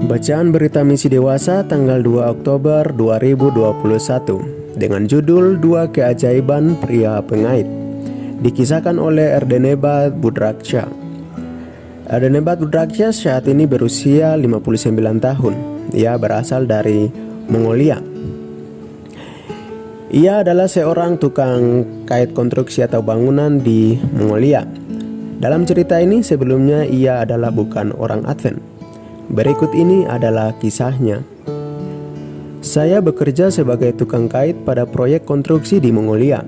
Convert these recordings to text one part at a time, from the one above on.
Bacaan berita misi dewasa tanggal 2 Oktober 2021 dengan judul Dua Keajaiban Pria Pengait. Dikisahkan oleh Erdenebat Budraksha. Erdenebat Budraksha saat ini berusia 59 tahun. Ia berasal dari Mongolia. Ia adalah seorang tukang kait konstruksi atau bangunan di Mongolia. Dalam cerita ini sebelumnya ia adalah bukan orang Advent. Berikut ini adalah kisahnya. Saya bekerja sebagai tukang kait pada proyek konstruksi di Mongolia.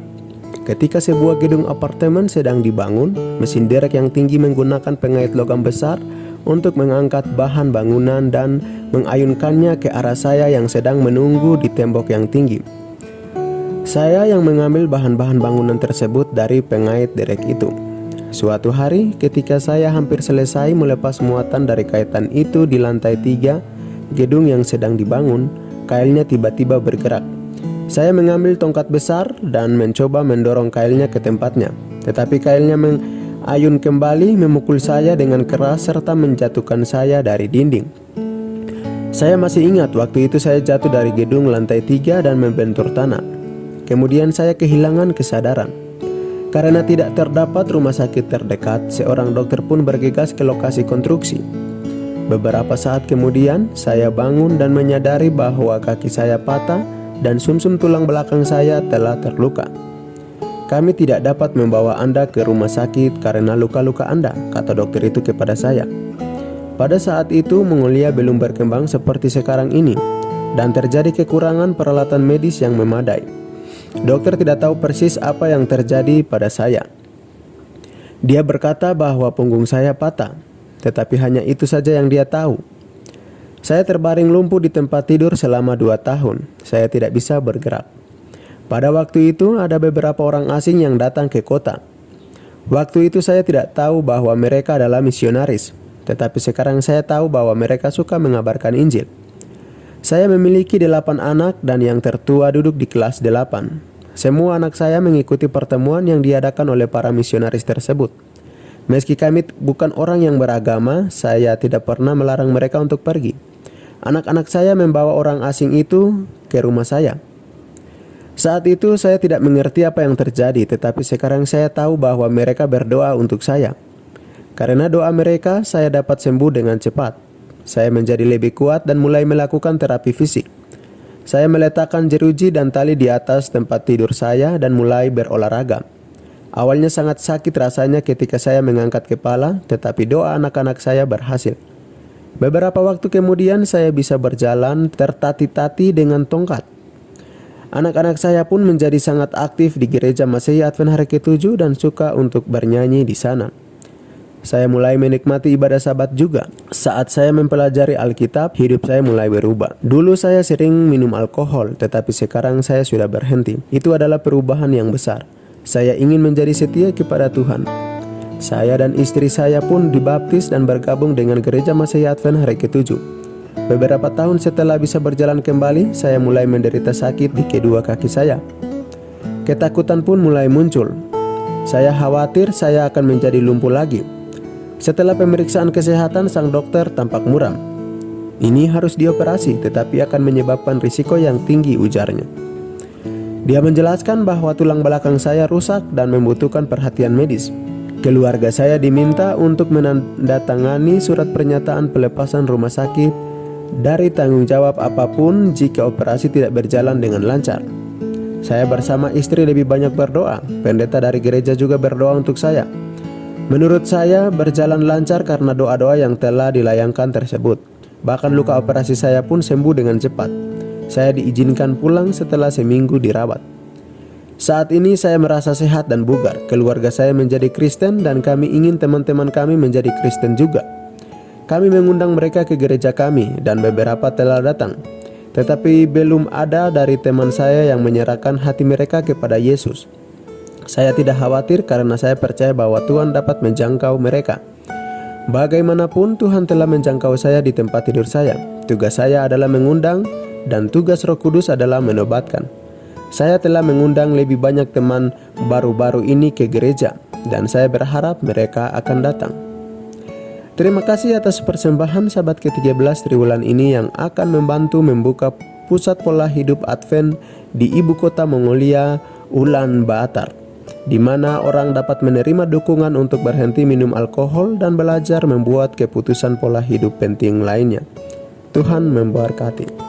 Ketika sebuah gedung apartemen sedang dibangun, mesin derek yang tinggi menggunakan pengait logam besar untuk mengangkat bahan bangunan dan mengayunkannya ke arah saya yang sedang menunggu di tembok yang tinggi. Saya yang mengambil bahan-bahan bangunan tersebut dari pengait derek itu. Suatu hari ketika saya hampir selesai melepas muatan dari kaitan itu di lantai 3 gedung yang sedang dibangun, kailnya tiba-tiba bergerak. Saya mengambil tongkat besar dan mencoba mendorong kailnya ke tempatnya. Tetapi kailnya mengayun kembali memukul saya dengan keras serta menjatuhkan saya dari dinding. Saya masih ingat waktu itu saya jatuh dari gedung lantai 3 dan membentur tanah. Kemudian saya kehilangan kesadaran. Karena tidak terdapat rumah sakit terdekat, seorang dokter pun bergegas ke lokasi konstruksi. Beberapa saat kemudian, saya bangun dan menyadari bahwa kaki saya patah dan sumsum tulang belakang saya telah terluka. Kami tidak dapat membawa Anda ke rumah sakit karena luka-luka Anda, kata dokter itu kepada saya. Pada saat itu, Mongolia belum berkembang seperti sekarang ini, dan terjadi kekurangan peralatan medis yang memadai. Dokter tidak tahu persis apa yang terjadi pada saya. Dia berkata bahwa punggung saya patah, tetapi hanya itu saja yang dia tahu. Saya terbaring lumpuh di tempat tidur selama 2 tahun. Saya tidak bisa bergerak. Pada waktu itu ada beberapa orang asing yang datang ke kota. Waktu itu saya tidak tahu bahwa mereka adalah misionaris, tetapi sekarang saya tahu bahwa mereka suka mengabarkan Injil. Saya memiliki 8 anak dan yang tertua duduk di kelas 8. Semua anak saya mengikuti pertemuan yang diadakan oleh para misionaris tersebut. Meski kami bukan orang yang beragama, saya tidak pernah melarang mereka untuk pergi. Anak-anak saya membawa orang asing itu ke rumah saya. Saat itu saya tidak mengerti apa yang terjadi, tetapi sekarang saya tahu bahwa mereka berdoa untuk saya. Karena doa mereka, saya dapat sembuh dengan cepat. Saya menjadi lebih kuat dan mulai melakukan terapi fisik. Saya meletakkan jeruji dan tali di atas tempat tidur saya dan mulai berolahraga. Awalnya sangat sakit rasanya ketika saya mengangkat kepala, tetapi doa anak-anak saya berhasil. Beberapa waktu kemudian saya bisa berjalan tertati-tati dengan tongkat. Anak-anak saya pun menjadi sangat aktif di gereja Masehi Advent hari ke-7 dan suka untuk bernyanyi di sana. Saya mulai menikmati ibadah Sabat juga. Saat saya mempelajari Alkitab, hidup saya mulai berubah. Dulu saya sering minum alkohol, tetapi sekarang saya sudah berhenti. Itu adalah perubahan yang besar. Saya ingin menjadi setia kepada Tuhan. Saya dan istri saya pun dibaptis dan bergabung dengan gereja Masehi Advent hari ke-7. Beberapa tahun setelah bisa berjalan kembali, saya mulai menderita sakit di kedua kaki saya. Ketakutan pun mulai muncul. Saya khawatir saya akan menjadi lumpuh lagi. Setelah pemeriksaan kesehatan, sang dokter tampak muram. Ini harus dioperasi, tetapi akan menyebabkan risiko yang tinggi, ujarnya. Dia menjelaskan bahwa tulang belakang saya rusak dan membutuhkan perhatian medis. Keluarga saya diminta untuk menandatangani surat pernyataan pelepasan rumah sakit dari tanggung jawab apapun jika operasi tidak berjalan dengan lancar. Saya bersama istri lebih banyak berdoa. Pendeta dari gereja juga berdoa untuk saya. Menurut saya berjalan lancar karena doa-doa yang telah dilayangkan tersebut. Bahkan luka operasi saya pun sembuh dengan cepat. Saya diizinkan pulang setelah seminggu dirawat. Saat ini saya merasa sehat dan bugar. Keluarga saya menjadi Kristen dan kami ingin teman-teman kami menjadi Kristen juga. Kami mengundang mereka ke gereja kami dan beberapa telah datang. Tetapi belum ada dari teman saya yang menyerahkan hati mereka kepada Yesus. Saya tidak khawatir karena saya percaya bahwa Tuhan dapat menjangkau mereka. Bagaimanapun Tuhan telah menjangkau saya di tempat tidur saya. Tugas saya adalah mengundang dan tugas Roh Kudus adalah menobatkan. Saya telah mengundang lebih banyak teman baru-baru ini ke gereja dan saya berharap mereka akan datang. Terima kasih atas persembahan sahabat ke-13 triwulan ini yang akan membantu membuka pusat pola hidup Advent di ibu kota Mongolia, Ulaanbaatar, di mana orang dapat menerima dukungan untuk berhenti minum alkohol dan belajar membuat keputusan pola hidup penting lainnya. Tuhan memberkati.